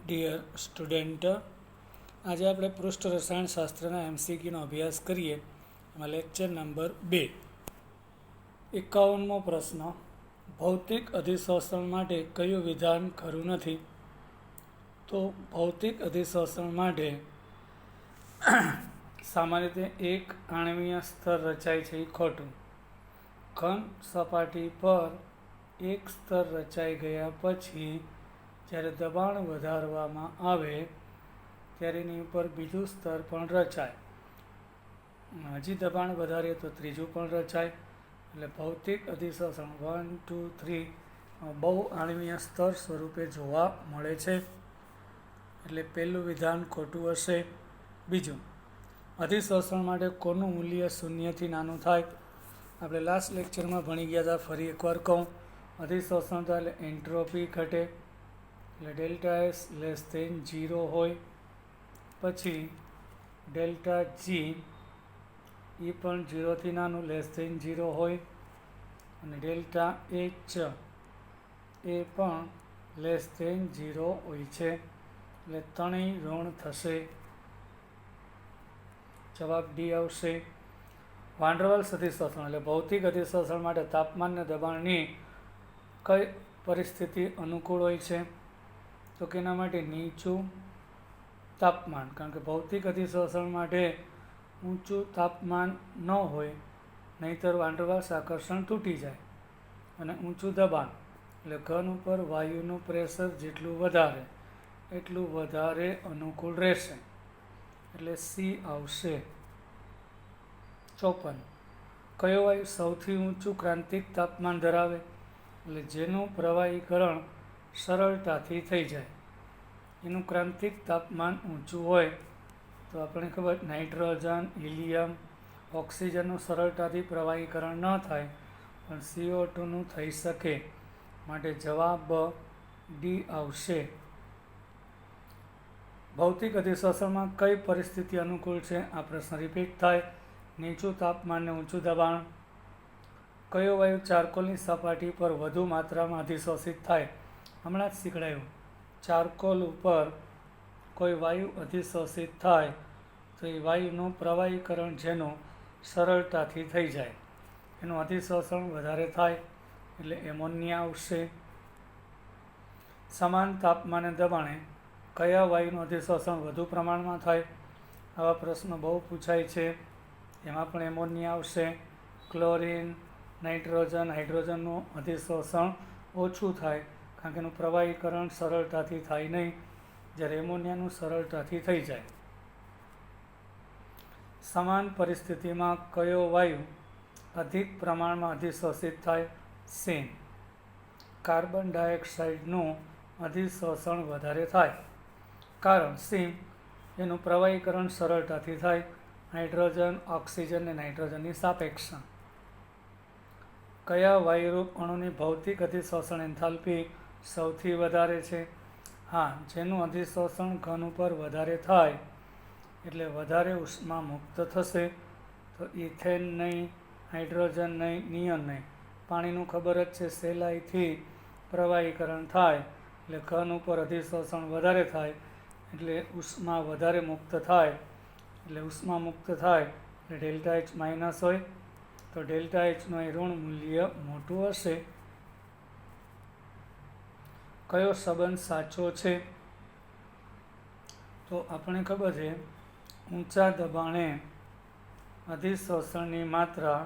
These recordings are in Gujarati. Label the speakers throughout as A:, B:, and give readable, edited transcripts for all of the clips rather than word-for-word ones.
A: ડિયર સ્ટુડન્ટ, આજે આપણે પૃષ્ઠ રસાયણશાસ્ત્રના એમસીક્યુનો અભ્યાસ કરીએ. એમાં લેક્ચર નંબર 2. 51મો પ્રશ્ન. ભૌતિક અધિશોષણ માટે કયું વિધાન ખરું નથી? તો ભૌતિક અધિશોષણ માટે સામાન્ય રીતે એક આણ્વીય સ્તર રચાય છે એ ખોટું. ઘન સપાટી પર એક સ્તર રચાઈ ગયા પછી જ્યારે દબાણ વધારવામાં આવે ત્યારે એની ઉપર બીજું સ્તર પણ રચાય. હજી દબાણ વધારીએ તો ત્રીજું પણ રચાય. એટલે ભૌતિક અધિશોષણ 1, 2, 3 બહુ આણ્વીય સ્તર સ્વરૂપે જોવા મળે છે. એટલે પહેલું વિધાન ખોટું હશે. બીજું, અધિશોષણ માટે કોનું મૂલ્ય શૂન્યથી નાનું થાય? આપણે લાસ્ટ લેક્ચરમાં ભણી ગયા હતા. ફરી એકવાર કહું, અધિશોષણ થાય એટલે એન્ટ્રોપી ઘટે, એટલે ડેલ્ટા એસ લેસ ધેન 0 હોય. પછી ડેલ્ટા જી એ પણ 0થી નાનું લેસ ધેન 0 હોય. અને ડેલ્ટા એચ એ પણ લેસ ધેન 0 હોય છે. એટલે ત્રણેય ઋણ થશે. જવાબ ડી આવશે. વાન ડર વાલ્સ અધિશોષણ એટલે ભૌતિક અધિશોષણ માટે તાપમાન અને દબાણની કઈ પરિસ્થિતિ અનુકૂળ હોય છે? તો કે એના માટે નીચું તાપમાન, કારણ કે ભૌતિક અધિશોષણ માટે ઊંચું તાપમાન ન હોય, નહીંતર વાન ડર વાલ્સ આકર્ષણ તૂટી જાય. અને ઊંચું દબાણ એટલે ઘન ઉપર વાયુનું પ્રેશર જેટલું વધારે એટલું વધારે અનુકૂળ રહેશે. એટલે સી આવશે. 54. કયો વાયુ સૌથી ઊંચું ક્રાંતિક તાપમાન ધરાવે? એટલે જેનું પ્રવાહીકરણ સરળતાથી થઈ જાય, એનું ક્રાંતિક તાપમાન ઊંચું હોય. તો આપણને ખબર, નાઇટ્રોજન, હિલિયમ, ઓક્સિજનનું સરળતાથી પ્રવાહીકરણ ન થાય, પણ CO2નું થઈ શકે. માટે જવાબ ડી આવશે. ભૌતિક અધિશોષણમાં કઈ પરિસ્થિતિ અનુકૂળ છે? આ પ્રશ્ન રિપીટ થાય. નીચું તાપમાન ને ઊંચું દબાણ. કયો વાયુ ચારકોલની સપાટી પર વધુ માત્રામાં અધિશોષિત થાય? હમણાં જ શીખડાયું. ચારકોલ ઉપર કોઈ વાયુ અધિશોષિત થાય તો એ વાયુનું પ્રવાહીકરણ જેનું સરળતાથી થઈ જાય, એનું અધિશોષણ વધારે થાય. એટલે એમોનિયા આવશે. સમાન તાપમાને દબાણે કયા વાયુનું અધિશોષણ વધુ પ્રમાણમાં થાય? આવા પ્રશ્નો બહુ પૂછાય છે. એમાં પણ એમોનિયા આવશે. ક્લોરિન, નાઇટ્રોજન, હાઇડ્રોજનનું અધિશોષણ ઓછું થાય, કારણ કે એનું પ્રવાહીકરણ સરળતાથી થાય નહીં, જ્યારે એમોનિયાનું સરળતાથી થઈ જાય. સમાન પરિસ્થિતિમાં કયો વાયુ અધિક પ્રમાણમાં અધિશોષિત થાય? સેમ. કાર્બન ડાયોક્સાઇડનું અધિશોષણ વધારે થાય, કારણ સીમ એનું પ્રવાહીકરણ સરળતાથી થાય. હાઇડ્રોજન, ઓક્સિજન અને નાઇટ્રોજનની સાપેક્ષ. કયા વાયુરૂપ અણુની ભૌતિક અધિશોષણ એન્થાલ્પી સૌથી વધારે છે? હા, જેનું અધિશોષણ ઘન ઉપર વધારે થાય એટલે વધારે ઉષ્મા મુક્ત થશે. તો ઇથેન નહીં, હાઇડ્રોજન નહીં, નિયન નહીં. પાણીનું ખબર જ છે, સહેલાઈથી પ્રવાહીકરણ થાય એટલે ઘન ઉપર અધિશોષણ વધારે થાય, એટલે ઉષ્મા વધારે મુક્ત થાય. એટલે ઉષ્મા મુક્ત થાય એટલે ડેલ્ટા એચ માઇનસ હોય, તો ડેલ્ટા એચનું અહીં ઋણ મૂલ્ય મોટું હશે. કયો સંબંધ સાચો છે? તો આપણને ખબર છે, ઊંચા દબાણે અધિશોષણની માત્રા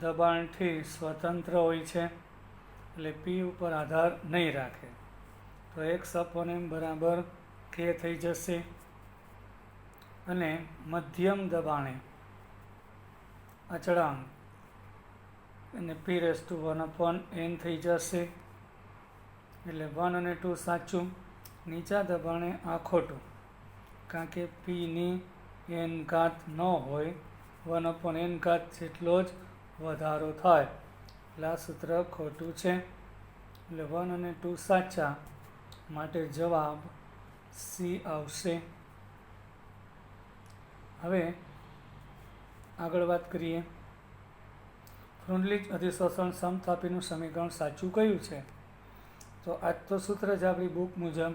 A: દબાણથી સ્વતંત્ર હોય છે, એટલે પી ઉપર આધાર નહીં રાખે. તો x/m બરાબર k થઈ જશે. અને મધ્યમ દબાણે અચળાંક અને p⁴ થઈ જશે. એટલે 1 અને 2 સાચું. નીચા દબાણે આ ખોટું, કારણ કે પીની n ઘાત ન હોય, 1/n જેટલો જ વધારો થાય. એટલે આ સૂત્ર ખોટું છે. એટલે 1 અને 2 સાચા. માટે જવાબ સી આવશે. હવે આગળ વાત કરીએ. ફ્રુન્ડલીચ અધિશોષણ સમતાપીનું સમીકરણ સાચું કયું છે? તો આ તો સૂત્ર જ આપણી બુક મુજબ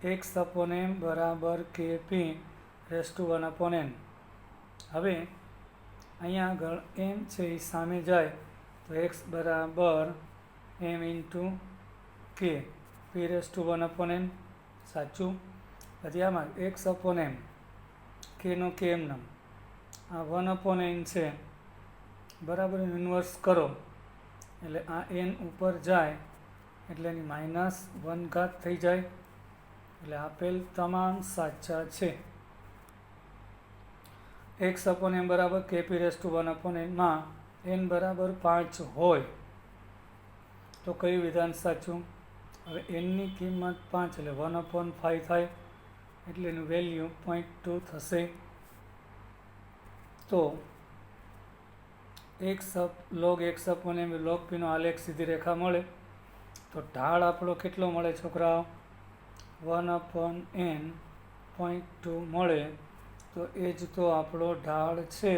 A: x upon m બરાબર kp raise to 1 upon n. હવે અહીંયા આગળ m છે એ સામે જાય તો x બરાબર m into k p raise to 1 upon n સાચું. પછી આમાં x upon m kનો k એમનામ, આ 1 upon n છે બરાબર, ઇન્વર્સ કરો એટલે આ n ઉપર જાય એટલે એની -1 થઈ જાય. એટલે આપેલ તમામ સાચા છે. x upon m બરાબર kp raise to 1 upon n માં n બરાબર 5 હોય તો કયું વિધાન સાચું? હવે n ની કિંમત 5 એટલે 1 upon 5 થાય એટલે એનું વેલ્યુ 0.2 થશે. તો log x upon m log p નો આલેખ સીધી રેખા મળે તો ઢાળ આપણો કેટલો મળે છોકરાઓ? 1 upon n 0.2 મળે. તો એ જ તો આપણો ઢાળ છે.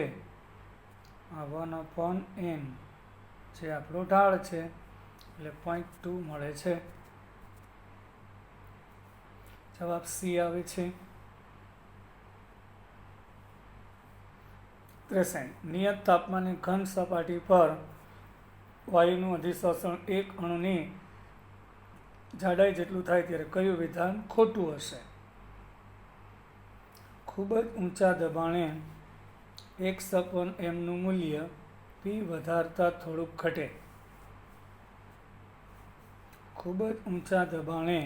A: આ 1 upon n જે આપણો ઢાળ છે એટલે 0.2 મળે છે. જવાબ સી આવે છે. 63 નિયત તાપમાને ઘન સપાટી પર વાયુનું અધિશોષણ એક અણુની જાડાઈ જેટલું થાય ત્યારે કયું વિધાન ખોટું હશે? ખૂબ જ ઊંચા દબાણે x upon m નું મૂલ્ય p વધારતા થોડુંક ઘટે. ખૂબ જ ઊંચા દબાણે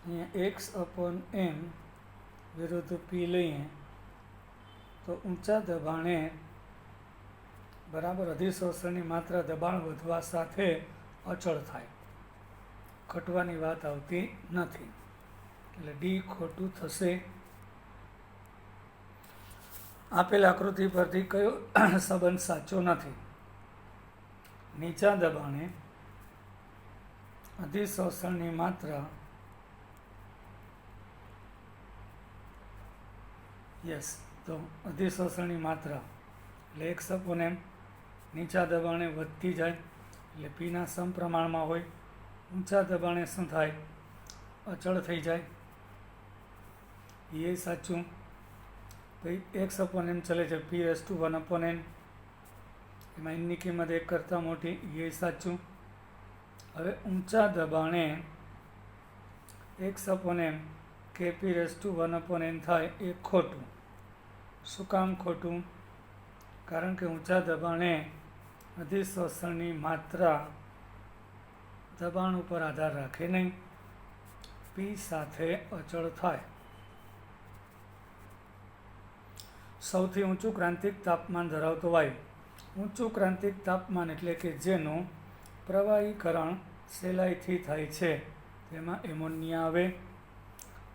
A: અહીંયા x upon m વિરુદ્ધ p લઈએ તો ઊંચા દબાણે બરાબર અધિશોષણની માત્રા દબાણ વધવા સાથે અચળ થાય, ઘટવાની વાત આવતી નથી. એટલે ડી ખોટું થશે. આપેલ આકૃતિ પરથી કયો સંબંધ સાચો નથી? નીચા દબાણે અધિશોષણની માત્રા તો અધિશોષણની માત્રા એટલે x upon m નીચા દબાણે વધતી જાય એટલે પીના સમપ્રમાણમાં હોય. ઊંચા દબાણે શું થાય? અચળ થઈ જાય. એ સાચું. ભાઈ x upon m ચલે છે p raise to 1 upon n, એમાં એની કિંમત 1 કરતાં મોટી. એ સાચું. હવે ઊંચા દબાણે x upon m kp raise to 1 upon n થાય એ ખોટું. શું કામ ખોટું? કારણ કે ઊંચા દબાણે અધિશોષણની માત્રા દબાણ ઉપર આધાર રાખે નહીં, p સાથે અચળ થાય. સૌથી ઊંચું ક્રાંતિક તાપમાન ધરાવતો વાયુ. ઊંચું ક્રાંતિક તાપમાન એટલે કે જેનું પ્રવાહીકરણ સહેલાઈથી થાય છે તેમાં એમોનિયા આવે.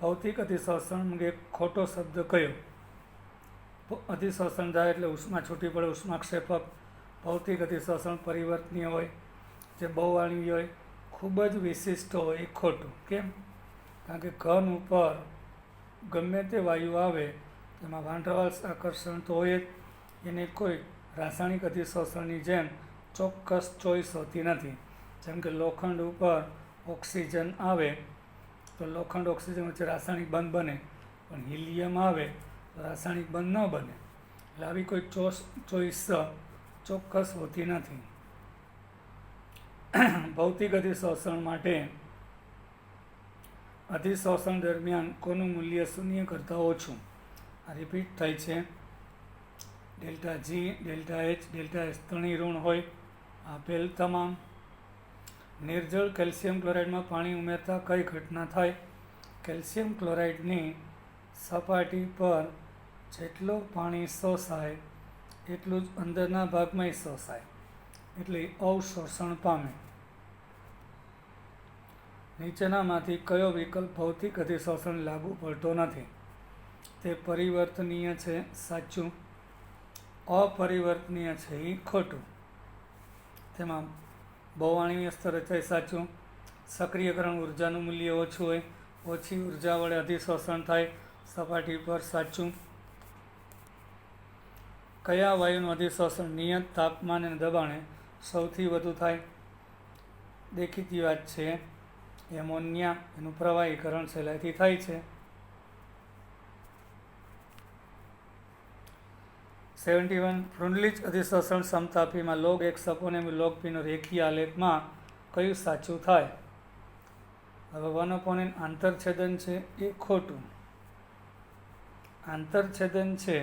A: ભૌતિક અધિશોષણ અંગે ખોટો શબ્દ કયો? અધિશોષણ થાય એટલે ઉષ્મા છૂટી પડે, ઉષ્માક્ષેપક. ભૌતિક અધિશોષણ પરિવર્તનીય હોય, જે બહુવાળી હોય, ખૂબ જ વિશિષ્ટ હોય. એ ખોટું. કેમ? કારણ કે ઘન ઉપર ગમે તે વાયુ આવે તેમાં વાંઢરવાલ્સ આકર્ષણ તો હોય જ. એને કોઈ રાસાયણિક અધિશોષણની જેમ ચોક્કસ ચોઈસ હોતી નથી. જેમ કે લોખંડ ઉપર ઓક્સિજન આવે તો લોખંડ ઓક્સિજન વચ્ચે રાસાયણિક બંધ બને, પણ હિલિયમ આવે તો રાસાયણિક બંધ ન બને. એટલે આવી કોઈ ચોઈસ ચોક્કસ હોતી નથી. ભૌતિક અધિશોષણ માટે અધિશોષણ દરમિયાન કોનું મૂલ્ય 0 કરતાં ઓછું? આ રિપીટ થાય છે. Delta G, delta H, delta S ત્રણેય ઋણ હોય. આપેલ તમામ. નિર્જળ કેલ્શિયમ ક્લોરાઇડમાં પાણી ઉમેરતા કઈ ઘટના થાય? કેલ્શિયમ ક્લોરાઇડની સપાટી પર જેટલું પાણી શોષાય એટલું જ અંદરના ભાગમાં શોષાય, એટલે અવશોષણ પામે. નીચેનામાંથી કયો વિકલ્પ ભૌતિક અધિશોષણ લાગુ પડતો નથી? તે પરિવર્તનીય છે. સાચું. અપરિવર્તનીય છે એ ખોટું. તેમાં બહુવાણીય સ્તર રચાય. સાચું. સક્રિયકરણ ઉર્જાનું મૂલ્ય ઓછું હોય, ઓછી ઉર્જા વડે અધિશોષણ થાય સપાટી પર. સાચું. કયા વાયુનું અધિશોષણ નિયત તાપમાન અને દબાણે સૌથી વધુ થાય? દેખીતી વાત છે, એમોનિયા, એનું પ્રવાહીકરણ સહેલાઈથી થાય છે. 71 ફ્રુન્ડલીચ અધિશોષણ સમતાપીમાં log X upon M log P નો રેખીય આલેખમાં કયું સાચું થાય? હવે 1/n આંતરછેદન છે એ ખોટું. આંતરછેદન છે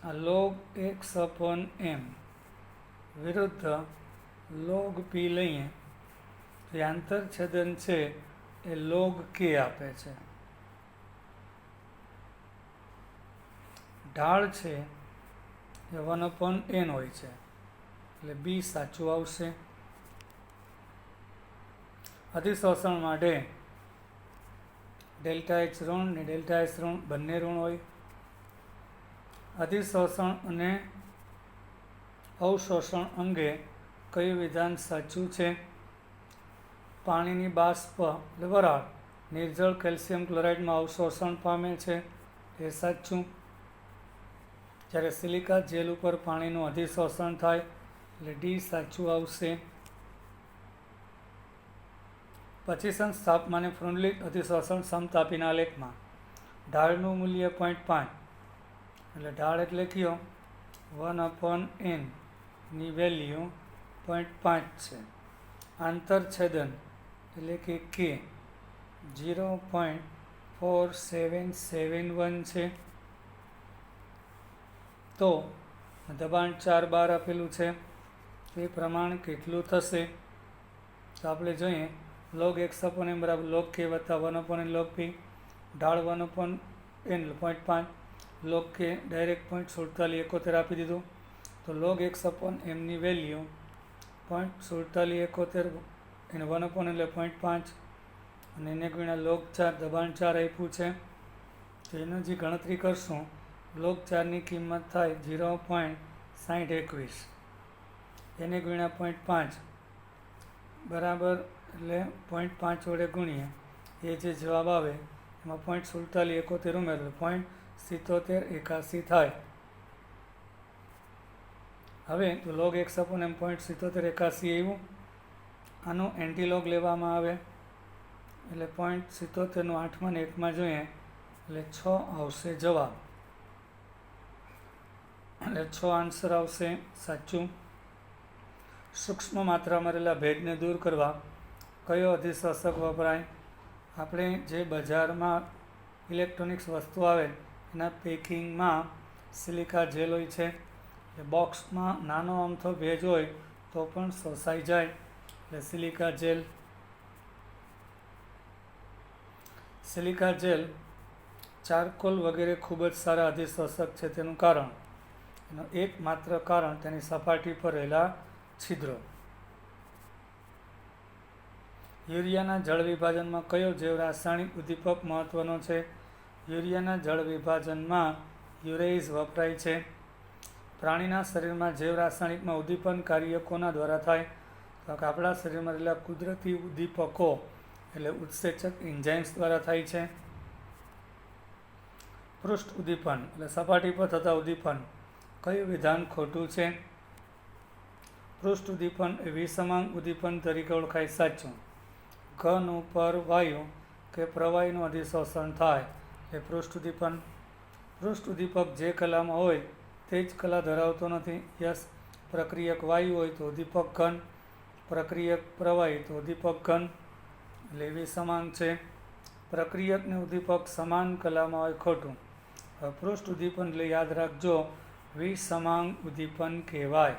A: આ લોગ X અપોન M વિરુદ્ધ લોગ P લઈએ તો એ આંતરછેદન છે એ લોગ K આપે છે. ઢાળ છે એ 1/n હોય છે એટલે બી સાચું આવશે. અધિશોષણ માટે ડેલ્ટા H ઋણ ને ડેલ્ટા S ઋણ બંને ઋણ હોય. અધિશોષણ અને અવશોષણ અંગે કયું વિધાન સાચું છે? પાણીની બાષ્પ એટલે વરાળ નિર્જળ કેલ્શિયમ ક્લોરાઇડમાં અવશોષણ પામે છે એ સાચું. જ્યારે સિલિકા જેલ ઉપર પાણીનું અધિશોષણ થાય એટલે ડી સાચું આવશે. 25 તાપમાને ફ્રુન્ડલીચ અધિશોષણ સમતાપીના આલેખમાં ઢાળનું મૂલ્ય 0.5 એટલે ઢાળ એટલે કયો 1/n ની વેલ્યુ 0.5 છે. આંતરછેદન એટલે કે K 0.4771 છે. તો દબાણ 4 બાર આપેલું છે એ પ્રમાણ કેટલું થશે? તો આપણે જોઈએ લોગ X અપોન M બરાબર લોગ K વત્તા 1/n લોગ P. ઢાળ 1/n 0.5 લોગ K ડાયરેક્ટ 0.4771 આપી દીધું. તો લોગ X અપોન M ની વેલ્યુ 0.4771 એને 1/n એટલે 0.5 અને એને ગુણ્યા લોગ 4 દબાણ 4 આપ્યું છે તો એની જે ગણતરી કરશું લોગ 4ની કિંમત થાય 0.6021 એને ગુણ્યા 0.5 બરાબર એટલે 0.5 વડે ગુણીએ એ જે જવાબ આવે એમાં 0.4771 ઉમેરો 0.7781 થાય. હવે તો લોગ X અપોન M 0.7781 આવ્યું. આનો એન્ટીલોગ લેવામાં આવે એટલે 0.77 નું 8માં ને 1માં જોઈએ એટલે 6 આવશે જવાબ. એટલે 6 આન્સર આવશે સાચું. સૂક્ષ્મ માત્રામાં રહેલા ભેજને દૂર કરવા કયો અધિશોષક વપરાય? આપણે જે બજારમાં ઇલેક્ટ્રોનિક્સ વસ્તુ આવે એના પેકિંગમાં સિલિકા જેલ હોય છે એ બોક્સમાં નાનો અમથો ભેજ હોય તો પણ શોષાઈ જાય એટલે silica gel. Silica gel charcoal વગેરે ખૂબ જ સારા અધિશોષક છે. તેનું કારણ એનું એકમાત્ર કારણ તેની સપાટી પર રહેલા છિદ્રો. યુરિયાના જળ વિભાજનમાં કયો જૈવ રાસાયણિક ઉદ્દીપક મહત્વનો છે? યુરિયાના જળ વિભાજનમાં યુરેઇઝ વપરાય છે. પ્રાણીના શરીરમાં જૈવ રાસાયણિકમાં ઉદ્દીપન કાર્ય કોના દ્વારા થાય? તો કે આપણા શરીરમાં રહેલા કુદરતી ઉદ્દીપકો એટલે ઉત્સેચક એન્ઝાઇમ્સ દ્વારા થાય છે. પૃષ્ઠ ઉદ્દીપન એટલે સપાટી પર થતા ઉદ્દીપન કયું વિધાન ખોટું છે? પૃષ્ઠ ઉદ્દીપન એ વિસમાંગ ઉદ્દીપન તરીકે ઓળખાય સાચું. ઘન ઉપર વાયુ કે પ્રવાહીનું અધિશોષણ થાય એ પૃષ્ઠ ઉદ્દીપન. પૃષ્ઠ ઉદ્દીપક જે કલામાં હોય તે જ કલા ધરાવતો નથી. યસ, પ્રક્રિયક વાયુ હોય તો ઉદ્દીપક ઘન, પ્રક્રિયક પ્રવાહી તો ઉદ્દીપક ઘન એટલે વિસમાંગ છે. પ્રક્રિયક ને ઉદ્દીપક સમાન કલામાં હોય ખોટું. હવે પૃષ્ઠ ઉદ્દીપન એટલે યાદ રાખજો વિસમાંગ ઉદ્દીપન કહેવાય.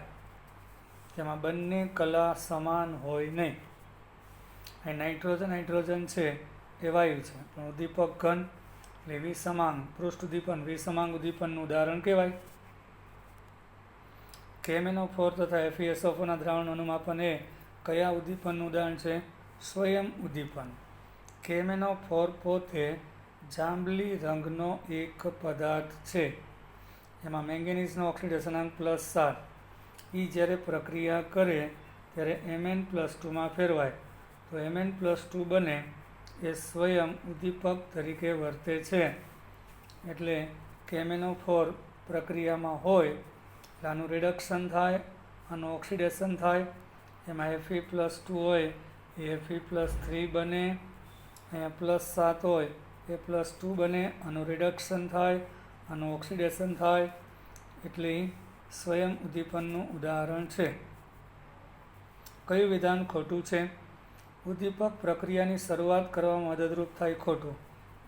A: તેમાં બંને કલા સમાન હોય નહીં. અહીં નાઇટ્રોજન છે એ વાયુ છે પણ ઉદ્દીપક ઘન એટલે વિસમાંગ પૃષ્ઠ ઉદ્દીપન વિસમાંગ ઉદ્દીપનનું ઉદાહરણ કહેવાય. KMnO4 તથા FeSO4ના દ્રાવણનું અનુમાપન એ કયા ઉદ્દીપનનું ઉદાહરણ છે? સ્વયં ઉદ્દીપન. KMnO4 પોતે જાંબલી રંગનો એક પદાર્થ છે. એમાં મેંગેનીઝનો ઓક્સિડેશનાંક +7. એ જ્યારે પ્રક્રિયા કરે ત્યારે Mn+2માં ફેરવાય તો Mn+2 બને એ સ્વયં ઉદ્દીપક તરીકે વર્તે છે. એટલે KMnO4 પ્રક્રિયામાં હોય એટલે આનું રિડક્શન થાય આનું ઓક્સિડેશન થાય, એમાં Fe+2 હોય એ Fe+3 બને, અહીંયા +7 હોય એ +2 બને, આનું રિડક્શન થાય, આનું ઓક્સિડેશન થાય, એટલે સ્વયં ઉદ્દીપનનું ઉદાહરણ છે. કયું વિધાન ખોટું છે? ઉદ્દીપક પ્રક્રિયાની શરૂઆત કરવામાં મદદરૂપ થાય. ખોટું.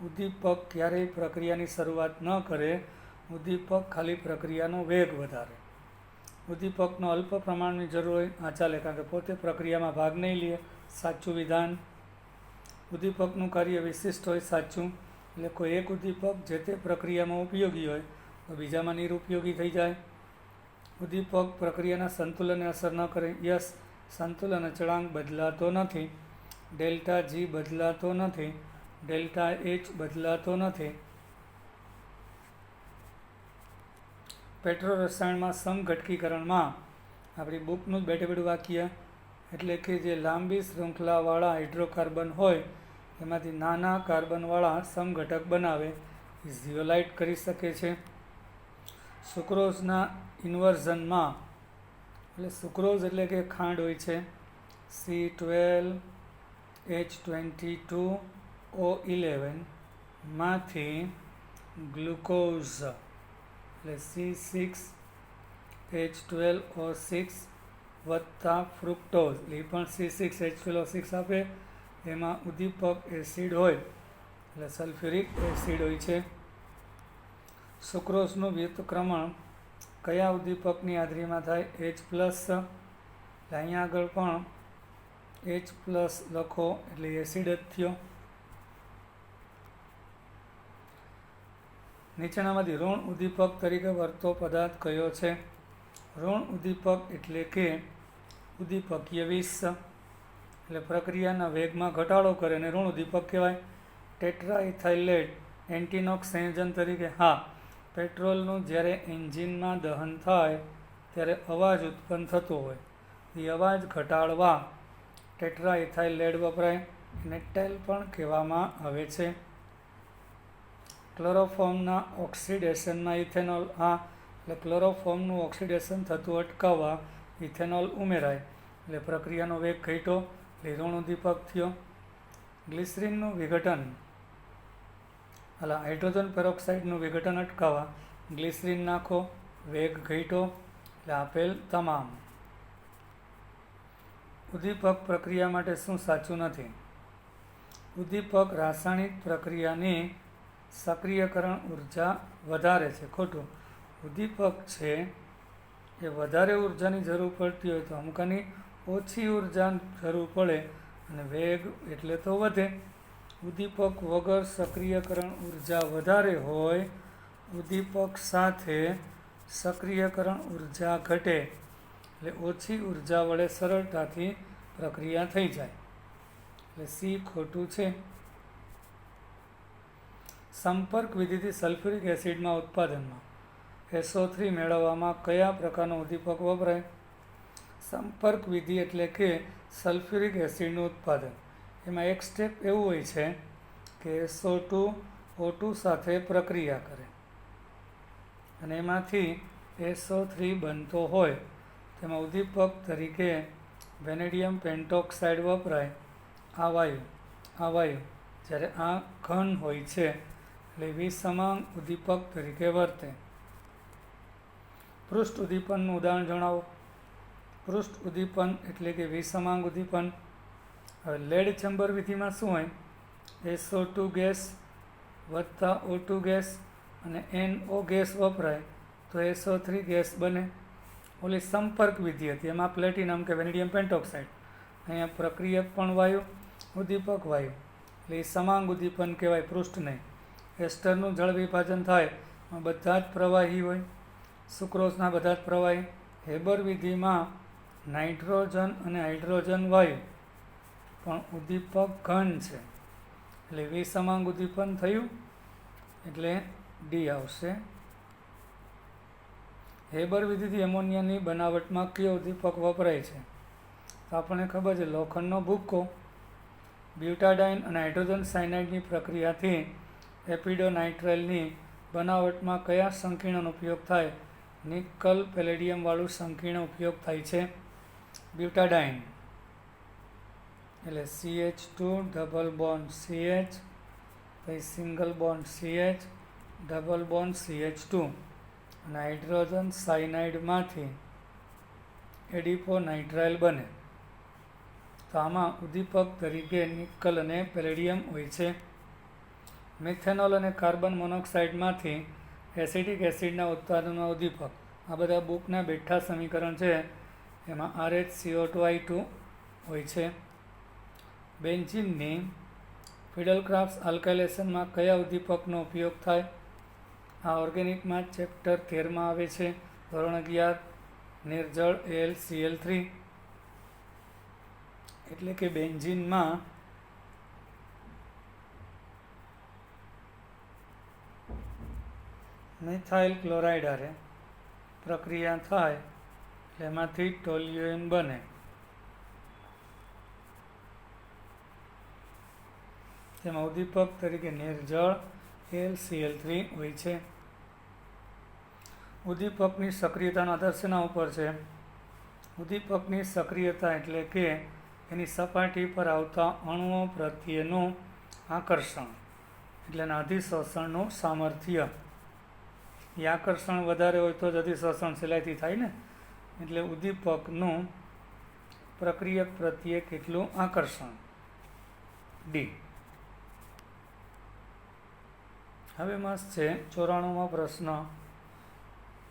A: ઉદ્દીપક ક્યારેય પ્રક્રિયાની શરૂઆત ન કરે. ઉદ્દીપક ખાલી પ્રક્રિયાનો વેગ વધારે. ઉદ્દીપકનો અલ્પ પ્રમાણની જરૂર હોય, આ ચાલે, કારણ કે પોતે પ્રક્રિયામાં ભાગ નહીં લે, સાચું વિધાન. ઉદ્દીપકનું કાર્ય વિશિષ્ટ હોય, સાચું. એટલે કોઈ એક ઉદ્દીપક જે તે પ્રક્રિયામાં ઉપયોગી હોય તો બીજામાં નિરુપયોગી થઈ જાય. ઉદ્દીપક પ્રક્રિયાના સંતુલનને અસર ન કરે. યસ, સંતુલન અચળાંક બદલાતો નથી. ΔG બદલાતો નથી. ΔH બદલાતો નથી. પેટ્રો રસાયણમાં સમઘટકીકરણમાં આપણી બુકનું જ બેઠે બેઠું વાક્ય, એટલે કે જે લાંબી શૃંખલાવાળા હાઇડ્રોકાર્બન હોય એમાંથી નાના કાર્બનવાળા સમઘટક બનાવે એ ઝિયોલાઇટ કરી શકે છે. સુક્રોઝના ઇન્વર્ઝનમાં, એટલે સુક્રોઝ એટલે કે ખાંડ હોય છે, C12H22O11 માંથી ગ્લુકોઝ એટલે C6H12O6 વત્તા ફ્રુક્ટોઝ, એટલે એ પણ C6H12O6 આપે. એમાં ઉદ્દીપક એસિડ હોય એટલે સલ્ફ્યુરિક એસિડ હોય છે. સુક્રોઝનું વ્યુત્ક્રમણ કયા ઉદ્દીપકની હાજરીમાં થાય? H+. એટલે અહીંયા આગળ પણ H+ લખો એટલે એસિડ જ થયો. નીચેનામાંથી ઋણ ઉદ્દીપક તરીકે વર્તો પદાર્થ કયો છે? ઋણ ઉદ્દીપક એટલે કે ઉદ્દીપકીય વિષ, એટલે પ્રક્રિયાના વેગમાં ઘટાડો કરે અને ઋણ ઉદ્દીપક કહેવાય. ટેટ્રાઇથાઇલ લેડ એન્ટીનોક્સ સંયોજન તરીકે, હા, પેટ્રોલનું જ્યારે એન્જિનમાં દહન થાય ત્યારે અવાજ ઉત્પન્ન થતો હોય, એ અવાજ ઘટાડવા ટેટ્રાઇથાઇલ લેડ વપરાય. એને ટેલ પણ કહેવામાં આવે છે. ક્લોરોફોર્મના ઓક્સિડેશનમાં ઇથેનોલ, હા, એટલે ક્લોરોફોર્મનું ઓક્સિડેશન થતું અટકાવવા ઇથેનોલ ઉમેરાય, એટલે પ્રક્રિયાનો વેગ ઘટ્યો, એટલે ઋણ ઉદ્દીપક થયો. ગ્લિસરીનનું વિઘટન, એટલે હાઇડ્રોજન પેરોક્સાઇડનું વિઘટન અટકાવવા ગ્લિસરીન નાખો, વેગ ઘટ્યો, એટલે આપેલ તમામ. ઉદ્દીપક પ્રક્રિયા માટે શું સાચું નથી? ઉદ્દીપક રાસાયણિક પ્રક્રિયાની સક્રિયકરણ ઉર્જા વધારે છે. ખોટું. ઉદ્દીપક છે એ વધારે ઉર્જાની જરૂર પડતી હોય તો અમુકની ઓછી ઉર્જાની જરૂર પડે અને વેગ એટલે તો વધે. ઉદ્દીપક વગર સક્રિયકરણ ઉર્જા વધારે હોય, ઉદ્દીપક સાથે સક્રિયકરણ ઉર્જા ઘટે, એટલે ઓછી ઉર્જા વડે સરળતાથી પ્રક્રિયા થઈ જાય, એટલે સી ખોટું છે. સંપર્ક વિધિથી સલ્ફ્યુરિક એસિડમાં ઉત્પાદનમાં SO3 મેળવવામાં કયા પ્રકારનો ઉદ્દીપક વપરાય? સંપર્ક વિધિ એટલે કે સલ્ફ્યુરિક એસિડનું ઉત્પાદન. એમાં એક સ્ટેપ એવું હોય છે કે SO2 O2 સાથે પ્રક્રિયા કરે અને એમાંથી SO3 બનતો હોય, તેમાં ઉદ્દીપક તરીકે વેનેડિયમ પેન્ટોક્સાઇડ વપરાય. આ વાયુ જ્યારે આ ઘન હોય છે એટલે વિસમાંગ ઉદ્દીપક તરીકે વર્તે. પૃષ્ઠ ઉદ્દીપનનું ઉદાહરણ જણાવો. પૃષ્ઠ ઉદ્દીપન એટલે કે વિસમાંગ ઉદ્દીપન. હવે લેડ ચેમ્બર વિધિમાં શું હોય? SO2 ગેસ વત્તા O2 ગેસ અને NO ગેસ વપરાય તો SO3 ગેસ બને. ઓલી સંપર્ક વિધિ હતી એમાં પ્લેટિનમ કે વેનેડિયમ પેન્ટોક્સાઇડ, અહીંયા પ્રક્રિયક પણ વાયુ, ઉદ્દીપક વાયુ, એટલે એ સમાંગ ઉદ્દીપન કહેવાય, પૃષ્ઠ નહીં. એસ્ટરનું જળ વિભાજન થાય એમાં બધા જ પ્રવાહી હોય, સુક્રોઝના બધા જ પ્રવાહી. હેબર વિધિમાં નાઇટ્રોજન અને હાઇડ્રોજન વાયુ પણ ઉદ્દીપક ઘન છે, એટલે વિસમાંગ ઉદ્દીપન થયું, એટલે ડી આવશે. હેબર વિધિથી એમોનિયાની બનાવટમાં કયો ઉદ્દીપક વપરાય છે? તો આપણને ખબર છે, લોખંડનો ભૂક્કો. બ્યુટાડાઇન અને હાઇડ્રોજન સાયનાઇડની પ્રક્રિયાથી એપિડોનાઇટ્રાઇલની બનાવટમાં કયા સંકીર્ણનો ઉપયોગ થાય? નિકલ પેલેડિયમવાળું સંકીર્ણ ઉપયોગ થાય છે બ્યુટાડાઇન, એટલે CH2 ડબલ બોન્ડ CH, પછી single bond CH, double bond CH2 અને હાઇડ્રોજન સાયનાઇડમાંથી એડિપોનાઇટ્રાઇલ બને. તો આમાં ઉદ્દીપક તરીકે નિકલ અને પેલેડિયમ હોય છે. મિથેનોલ અને કાર્બન મોનોક્સાઇડમાંથી એસિટિક એસિડના ઉત્પાદનમાં ઉદ્દીપક. આ બધા બુકના બેઠા સમીકરણ છે, એમાં RHCO2I2 હોય છે. બેન્ઝીનની ફિડલક્રાફ્ટ આલ્કાઇલેશનમાં કયા ઉદ્દીપકનો ઉપયોગ થાય? આ ઓર્ગેનિકમાં ચેપ્ટર 13માં આવે છે, ધોરણ 11, નિર્જળ AlCl3. એટલે કે બેન્ઝીનમાં મિથાઇલ ક્લોરાઇડ હારે પ્રક્રિયા થાય એટલે એમાંથી ટોલ્યુએન બને. તેમાં ઉદ્દીપક તરીકે નિર્જળ AlCl3 હોય છે. ઉદ્દીપકની સક્રિયતાનો આધાર શેના ઉપર છે? ઉદ્દીપકની સક્રિયતા એટલે કે એની સપાટી પર આવતા અણુઓ પ્રત્યેનું આકર્ષણ, એટલે એના અધિશોષણનું સામર્થ્ય. એ આકર્ષણ વધારે હોય તો જ અધિશોષણ સહેલાઈથી થાય ને. એટલે ઉદ્દીપકનું પ્રક્રિયક પ્રત્યે કેટલું આકર્ષણ, ડી. હવે મસ્ત છે 94માં પ્રશ્ન.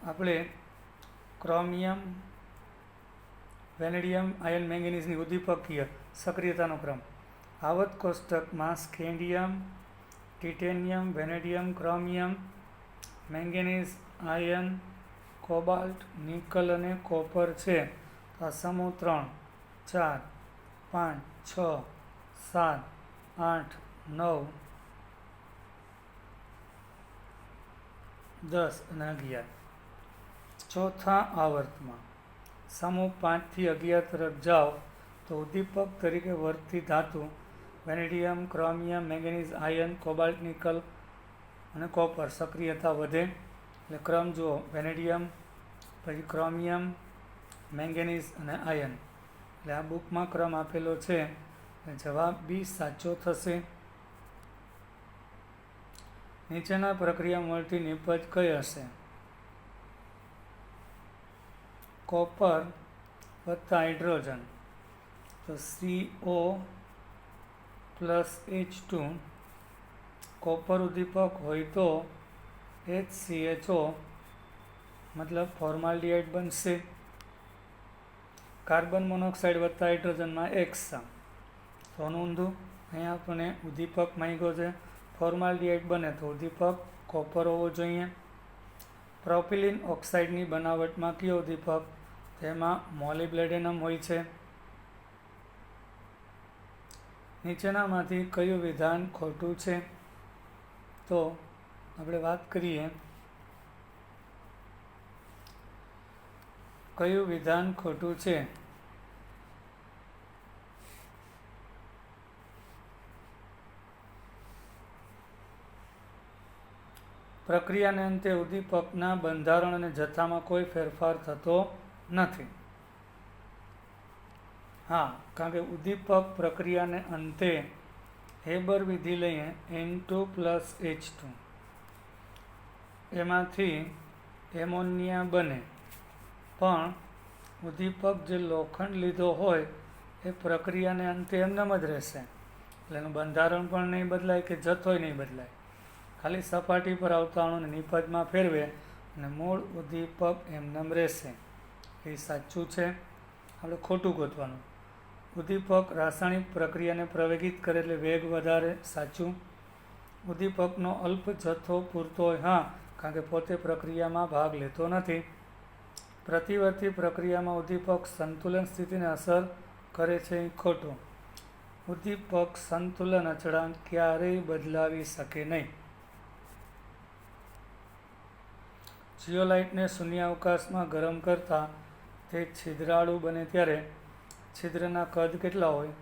A: આપણે ક્રોમિયમ, વેનેડિયમ, આયર્ન, મેંગેનીઝની ઉદ્દીપકીય સક્રિયતાનો ક્રમ આવત કોષ્ટકમાં scandium, titanium, vanadium, chromium, manganese, iron, cobalt, nickel અને કોપર છે. તો આ સમૂહ 3, 4, 5, 6, 7, 8, 9, 10 અને 11. ચોથા આવર્તમાં સમૂહ 5 થી 11 તરફ જાઓ તો ઉદ્દીપક તરીકે વર્તતી ધાતુ vanadium, chromium, manganese, iron, cobalt, nickel અને કોપર સક્રિયતા વધે. એટલે ક્રમ જુઓ: વેનેડિયમ, પછી ક્રોમિયમ, મેંગેનીઝ અને આયર્ન. એટલે આ બુકમાં ક્રમ આપેલો છે. જવાબ બી સાચો થશે. નીચેના પ્રક્રિયા મળતી નિપજ કઈ હશે? કોપર વત્તા હાઇડ્રોજન, તો CO પ્લસ H2. કોપર ઉદ્દીપક હોય તો HCHO મતલબ ફોર્માલ્ડિહાઇડ બનશે. કાર્બન મોનોક્સાઇડ વત્તા હાઇડ્રોજનમાં X. તો ઊંધું. અહીંયા આપણે ઉદ્દીપક માંગ્યો છે, ફોર્માલ્ડિહાઇડ બને તો ઉદ્દીપક કોપર હોવો જોઈએ. પ્રોપિલિન ઓક્સાઇડની બનાવટમાં કયો ઉદ્દીપક? તેમાં મોલિબ્લેડેનમ હોય છે. નીચેનામાંથી કયું વિધાન ખોટું છે? તો આપણે વાત કરીએ કયું વિધાન ખોટું છે. પ્રક્રિયાને અંતે ઉદ્દીપકના બંધારણ અને જથ્થામાં કોઈ ફેરફાર થતો નથી. હા, કારણ કે ઉદ્દીપક પ્રક્રિયાને અંતે હેબર વિધિ લઈએ N2 પ્લસ H2, એમાંથી એમોનિયા બને. પણ ઉદ્દીપક જે લોખંડ લીધો હોય એ પ્રક્રિયાને અંતે એમનેમ જ રહેશે. એટલે એનું બંધારણ પણ નહીં બદલાય કે જથ્થોય નહીં બદલાય. ખાલી સપાટી પર આવતા અણુને નિપજમાં ફેરવે અને મૂળ ઉદ્દીપક એમનેમ રહેશે. એ સાચું છે. આપણે ખોટું ગોતવાનું. ઉદ્દીપક રાસાયણિક પ્રક્રિયાને પ્રવેગિત કરે એટલે વેગ વધારે. સાચું. ઉદ્દીપકનો અલ્પ જથ્થો પૂરતો હોય. હા, કારણ કે પોતે પ્રક્રિયામાં ભાગ લેતો નથી. પ્રતિવર્તી પ્રક્રિયામાં ઉદ્દીપક સંતુલન સ્થિતિને અસર કરે છે. ખોટું. ઉદ્દીપક સંતુલન અચળાંક ક્યારેય બદલાવી શકે નહીં. જીઓલાઇટને શૂન્યાવકાશમાં ગરમ કરતાં તે છિદ્રાળુ બને ત્યારે છિદ્રના કદ કેટલા હોય?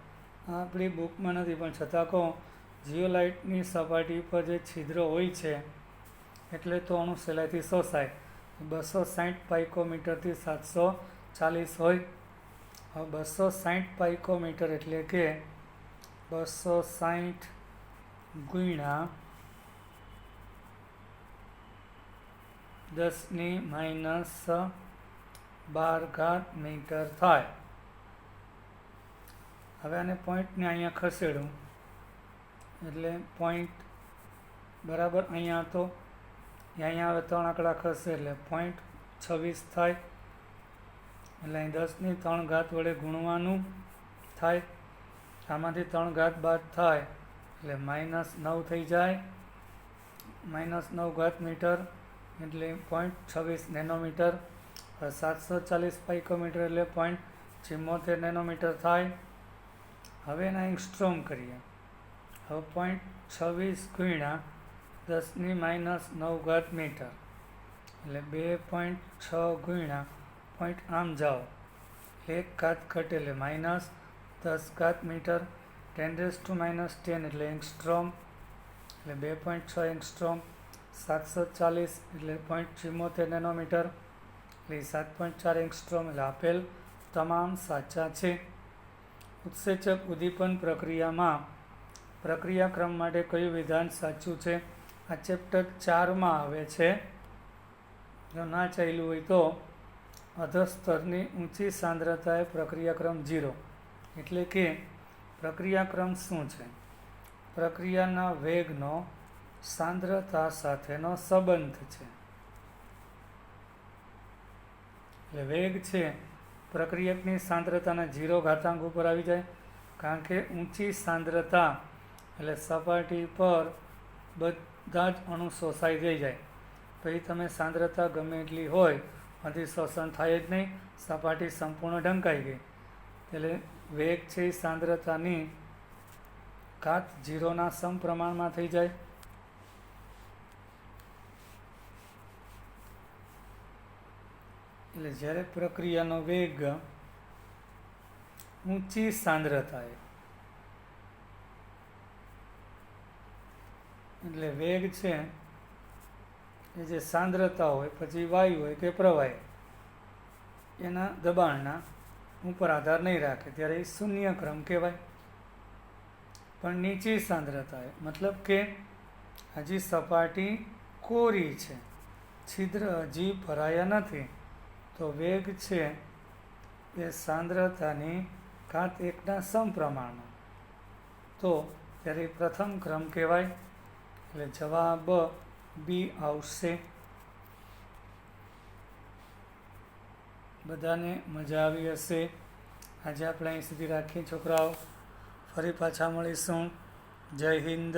A: આ આપણી બુકમાં નથી, પણ છતાં કહું, જીઓલાઇટની સપાટી પર જે છિદ્ર હોય છે એટલે તો અણુ સહેલાઈથી શોષાય. 260 પાઇકોમીટરથી 740 હોય. હવે 260 પાઇકોમીટર એટલે કે 260 ગુણ્યા 10⁻12 મીટર થાય. હવે આને પોઈન્ટને અહીંયા ખસેડું એટલે પોઈન્ટ બરાબર અહીંયા હતો, અહીંયા હવે 3 આંકડા ખસે એટલે 0.26 થાય. એટલે અહીં 10⁻³ વડે ગુણવાનું થાય. આમાંથી 3 ઘાત બાદ થાય એટલે -9 થઈ જાય. -9 મીટર એટલે 0.26 નેનોમીટર. 740 પાઇકોમીટર એટલે 0.74 નેનોમીટર થાય. હવે એના એંગસ્ટ્રોમ કરીએ. હવે 0.26 ગુણ્યા 10⁻9 મીટર એટલે 2.6 ગુણ્યા પોઈન્ટ આમ જાઓ 1 ઘાત ઘટે એટલે -10 મીટર. 10⁻10 એટલે એંગસ્ટ્રોમ એટલે 2.6 એંગસ્ટ્રોમ. 740 એટલે 0.74 નેનોમીટર એટલે 7.4 એંગસ્ટ્રોમ. એટલે આપેલ તમામ સાચા છે. ઉત્સેચક ઉદ્દીપન પ્રક્રિયામાં પ્રક્રિયાક્રમ માટે કયું વિધાન સાચું છે? આ ચેપ્ટર 4માં આવે છે. જો ના ચાલ્યું હોય તો અધસ્તરની ઊંચી સાંદ્રતાએ પ્રક્રિયાક્રમ 0. એટલે કે પ્રક્રિયાક્રમ શું છે? પ્રક્રિયાના વેગનો સાંદ્રતા સાથેનો સંબંધ છે. એટલે વેગ છે પ્રક્રિયકની સાંદ્રતાના 0 ઘાતાંક ઉપર આવી જાય, કારણ કે ઊંચી સાંદ્રતા એટલે સપાટી પર બધા જ અણુ શોષાઈ થઈ જાય. પછી તમે સાંદ્રતા ગમે એટલી હોય અધિશોષણ થાય જ નહીં, સપાટી સંપૂર્ણ ઢંકાઈ ગઈ. એટલે વેગ છે એ સાંદ્રતાની ઘાત 0ના સમપ્રમાણમાં થઈ જાય. એટલે જ્યારે પ્રક્રિયાનો વેગ ઊંચી સાંદ્રતાએ એટલે વેગ છે એ જે સાંદ્રતા હોય પછી વાયુ હોય કે પ્રવાહી એના દબાણના ઉપર આધાર નહીં રાખે ત્યારે એ શૂન્ય ક્રમ કહેવાય. પણ નીચી સાંદ્રતાએ મતલબ કે હજી સપાટી કોરી છે, છિદ્ર હજી ભરાયા નથી, તો વેગ છે એ સાંદ્રતાની ઘાત 1ના સમપ્રમાણમાં, તો ત્યારે પ્રથમ ક્રમ કહેવાય. એટલે જવાબ બી આવશે. બધાને મજા આવી હશે. આજે આપણે અહીં સુધી રાખીએ છોકરાઓ. ફરી પાછા મળીશું. જય હિન્દ.